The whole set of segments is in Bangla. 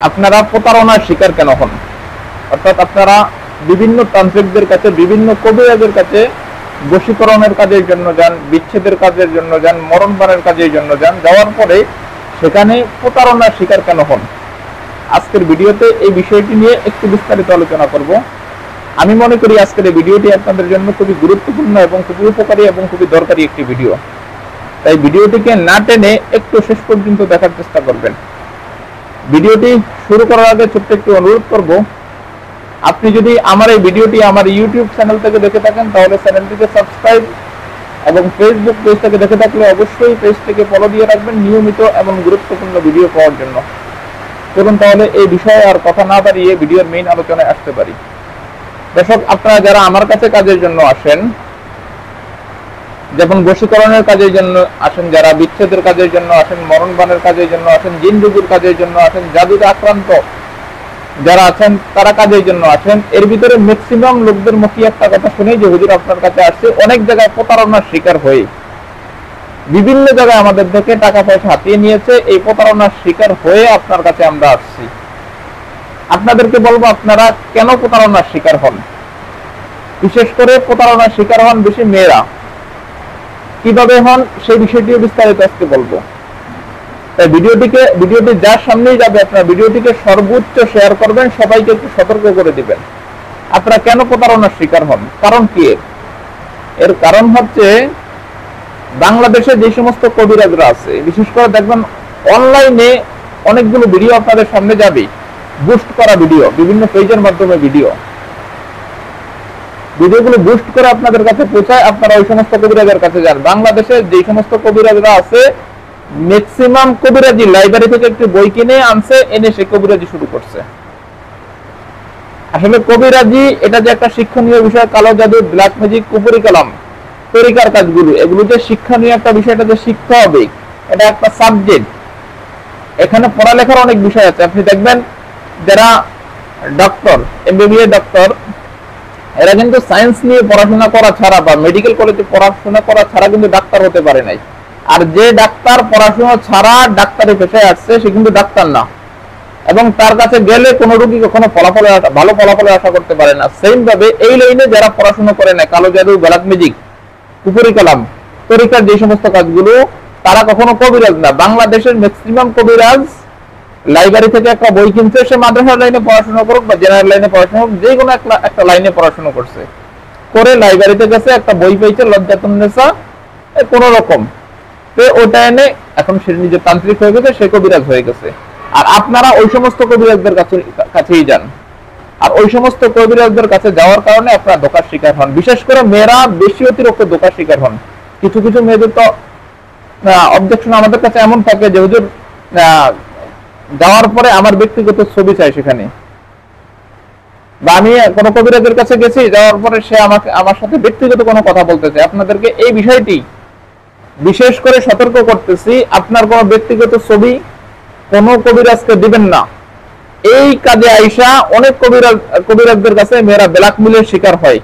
আপনারা প্রতারণার শিকার কেন হন? অর্থাৎ আপনারা বিভিন্ন তান্ত্রিকদের কাছে, বিভিন্ন কবিরাজের কাছে বশীকরণের কাজের জন্য যান, বিচ্ছেদের কাজের জন্য যান, মরণবানের কাজের জন্য যান, যাওয়ার পরে সেখানে প্রতারণার শিকার কেন হন? আজকের ভিডিওতে এই বিষয়টি নিয়ে একটু বিস্তারিত আলোচনা করব। আমি মনে করি আজকের এই ভিডিওটি আপনাদের জন্য খুবই গুরুত্বপূর্ণ এবং খুবই উপকারী এবং খুবই দরকারি একটি ভিডিও। তাই ভিডিওটিকে না টেনে একটু শেষ পর্যন্ত দেখার চেষ্টা করবেন। ভিডিওটি শুরু করার আগে ছোট্ট একটু অনুরোধ করব, আপনি যদি আমার এই ভিডিওটি আমার ইউটিউব চ্যানেল থেকে দেখে থাকেন তাহলে চ্যানেলটিকে সাবস্ক্রাইব এবং ফেসবুক পেজ থেকে দেখে থাকলে অবশ্যই পেজটিকে ফলো দিয়ে রাখবেন নিয়মিত এবং গুরুত্বপূর্ণ ভিডিও পাওয়ার জন্য। চলুন তাহলে এই বিষয়ে আর কথা না বাড়িয়ে ভিডিওর মেইন আলোচনায় আসতে পারি। দর্শক, আপনারা যারা আমার কাছে কাজের জন্য আসেন, যেমন বশীকরণের কাজের জন্য আসেন, যারা বিচ্ছেদের কাজের জন্য আসেন, মরণবানের কাজের জন্য আসেন, জিন রোগীর কাজের জন্য আসেন, জাদুতে আক্রান্ত যারা আছেন তারা কাজের জন্য আসেন, এর ভিতরে ম্যাক্সিমাম লোকদের মুখে একটা কথা শুনি যে হুজুর আপনার কাছে আসছে অনেক জায়গায় প্রতারণার শিকার হয়ে, বিভিন্ন জায়গায় আমাদের থেকে টাকা পয়সা হাতিয়ে নিয়েছে, এই প্রতারণার শিকার হয়ে আপনার কাছে আমরা আসছি। আপনাদেরকে বলবো আপনারা কেন প্রতারণার শিকার হন। বিশেষ করে প্রতারণার শিকার হন বেশি মেয়েরা। কিভাবে হন সেই বিষয়টিও বিস্তারিত আজকে বলবো। তাই ভিডিওটি যার সামনেই যাবে আপনার ভিডিওটিকে সর্বোচ্চ শেয়ার করবেন, সবাইকে একটু সতর্ক করে দিবেন। আপনারা কেন প্রতারণার শিকার হন, কারণ কি? এর কারণ হচ্ছে বাংলাদেশে যে সমস্ত কবিরাজরা আছে, বিশেষ করে দেখবেন অনলাইনে অনেকগুলো ভিডিও আপনাদের সামনে যাবে, বুস্ট করা ভিডিও, বিভিন্ন পেজের মাধ্যমে ভিডিওগুলো বুস্ট করে আপনাদের কাছে পৌঁছায়। আপনারা ওই সমস্ত কবিরাজের কাছে যান। বাংলাদেশে যে সমস্ত কবিরাজরা আছে ম্যাক্সিমাম কবিরাজি লাইব্রেরি থেকে একটি বই কিনে আনছে, এনে সে কবিরাজি শুরু করছে। আসলে কবিরাজি এটা যে একটা শিক্ষণীয় বিষয়, কালো জাদু, ব্ল্যাক ম্যাজিক, কুপুরি কালাম, তরিকার কাজগুলো, এগুলো যে শিক্ষণীয় একটা বিষয়টা যে শিখতে হবে, এটা একটা সাবজেক্ট। এখানে পড়ালেখার অনেক বিষয় আছে। আপনি দেখবেন যারা ডক্টর, এমবিবিএস ডক্টর, এরা কিন্তু সায়েন্স নিয়ে পড়াশোনা করা ছাড়া বা মেডিকেল কলেজে পড়াশোনা করা ছাড়া কিন্তু ডাক্তার হতে পারে নাই। আর যে ডাক্তার পড়াশোনা ছাড়া ডাক্তারি পেশায় আসছে সে কিন্তু ডাক্তার না, এবং তার কাছে গেলে কোনো রোগী কখনো ভালো ফলাফলের আশা করতে পারে না। সেম ভাবে এই লাইনে যারা পড়াশোনা করে না, কালো জাদু, ব্ল্যাক ম্যাজিক, কুপুরি কালাম, তরিকার যে সমস্ত কাজগুলো, তারা কখনো কবিরাজ না। বাংলাদেশের ম্যাক্সিমাম কবিরাজ লাইব্রেরি থেকে একটা বই কিনছে, সে মাদ্রাসার লাইনে পড়াশোনা করুক বা জেনারেল লাইনে পড়াশোনা করুক, যে কোনো একটা লাইনে পড়াশোনা করছে, করে লাইব্রেরিতে গেছে, একটা বই পেয়েছে লজ্জাতুন্নেসা কোন রকম, ওটা এনে এখন সে নিজে তান্ত্রিক হয়ে গেছে, সে কবিরাজ হয়ে গেছে। আর আপনারা ওই সমস্ত কবিরাজদের কাছেই যান, আর ওই সমস্ত কবিরাজদের কাছে যাওয়ার কারণে আপনারা ধোঁকার শিকার হন। বিশেষ করে মেয়েরা বেশি অতিরিক্ত ধোঁকার শিকার হন। কিছু কিছু মেয়েদের তো অবজেকশন আমাদের কাছে এমন থাকে যে হুজুর যাওয়ার পরে আমার ব্যক্তিগত ছবি চাই সেখানে, বা আমি কোনো কবিরাজের কাছে গেছি, যাওয়ার পরে সে আমার সাথে ব্যক্তিগত কোনো কথা বলতে চায়। আপনাদেরকে এই বিষয়টি বিশেষ করে সতর্ক করতেছি, আপনার কোনো ব্যক্তিগত ছবি কোনো কবিরাজকে দিবেন না। এই কাজে আইসা অনেক কবিরাজদের কাছে মেয়েরা ব্ল্যাকমেইলের শিকার হয়।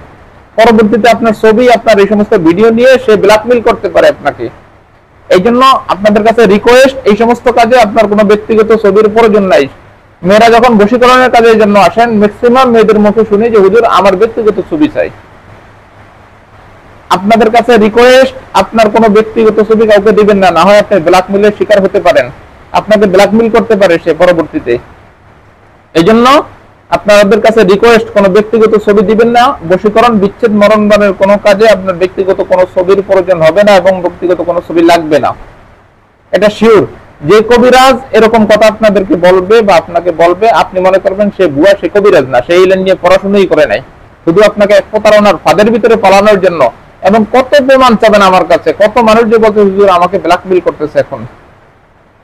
পরবর্তীতে আপনার ছবি, আপনার এই সমস্ত ভিডিও নিয়ে সে ব্ল্যাকমেইল করতে পারে আপনাকে। এই জন্য আপনাদের কাছে রিকোয়েস্ট, এই সমস্ত কাজে আপনার কোনো ব্যক্তিগত ছবির প্রয়োজন নাই। মেয়েরা যখন বশীকরণের কাজের জন্য আসেন, ম্যাক্সিমাম মেয়েদের মুখে শুনি যে হুজুর আমার ব্যক্তিগত ছবি চাই। আপনাদের কাছে রিকোয়েস্ট, আপনার কোনো ব্যক্তিগত ছবি কাউকে দিবেন না, না হয় আপনি ব্ল্যাকমেইলের শিকার হতে পারেন, আপনাকে ব্ল্যাকমেইল করতে পারে সে পরবর্তীতে। এই জন্য আপনাদের কাছে রিকোয়েস্ট, কোনো ব্যক্তিগত ছবি দিবেন না। বশীকরণ, বিচ্ছেদ, মরণবানের কোনো কাজে আপনার ব্যক্তিগত কোনো ছবির প্রয়োজন হবে না এবং ব্যক্তিগত কোনো ছবি লাগবে না, এটা শিওর। যে কবিরাজ এরকম কথা আপনাদেরকে বলবে বা আপনাকে বলবে, আপনি মনে করবেন সে ভুয়া, সে কবিরাজ না, সে এই লাইন নিয়ে পড়াশোনাই করে নাই, শুধু আপনাকে এক প্রতারণার ফাঁদের ভিতরে পালানোর জন্য। এবং কত প্রমাণ চাবেন আমার কাছে, কত মানুষ যে বলছে হুজুর আমাকে ব্ল্যাকমেইল করতেছে, এখন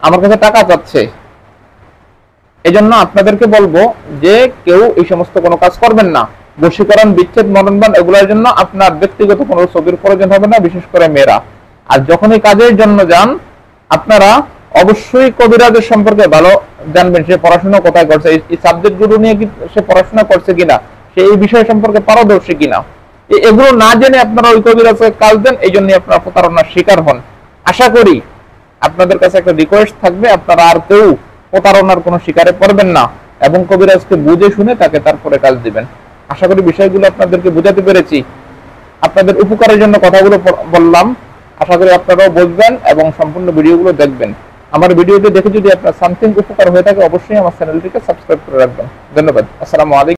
আমার কাছে টাকা চাচ্ছে। এই জন্য আপনাদেরকে বলবো যে কেউ এই সমস্ত কোনো কাজ করবেন না। বশীকরণ, বিচ্ছেদ, মরণবান এগুলোর জন্য আপনার ব্যক্তিগত কোনো ছবির প্রয়োজন হবে না, বিশেষ করে মেয়েরা। আর যখন এই কাজের জন্য যান, আপনারা অবশ্যই কবিরাজের সম্পর্কে ভালো জানবেন, সে পড়াশোনা কোথায় করছে, এই সাবজেক্টগুলো নিয়ে কি সে পড়াশোনা করছে কিনা, সে এই বিষয় সম্পর্কে পারদর্শী কিনা। এগুলো না জেনে আপনারা ওই কবিরাজকে কাজ দেন, এই জন্য আপনারা প্রতারণার শিকার হন। আশা করি আপনাদের কাছে একটা রিকোয়েস্ট থাকবে, আপনারা আর কেউ প্রতারণার কোনো শিকারে পড়বেন না এবং কবিরাজকে বুঝে শুনে তাকে তারপরে কাজ দিবেন। আশা করি বিষয়গুলো আপনাদেরকে বোঝাতে পেরেছি। আপনাদের উপকারের জন্য কথাগুলো বললাম, আশা করি আপনারাও বুঝবেন এবং সম্পূর্ণ ভিডিওগুলো দেখবেন। আমার ভিডিওটি দেখে যদি আপনার সামথিং উপকার হয়ে থাকে অবশ্যই আমার চ্যানেলটিকে সাবস্ক্রাইব করে রাখবেন। ধন্যবাদ। আসসালামু আলাইকুম।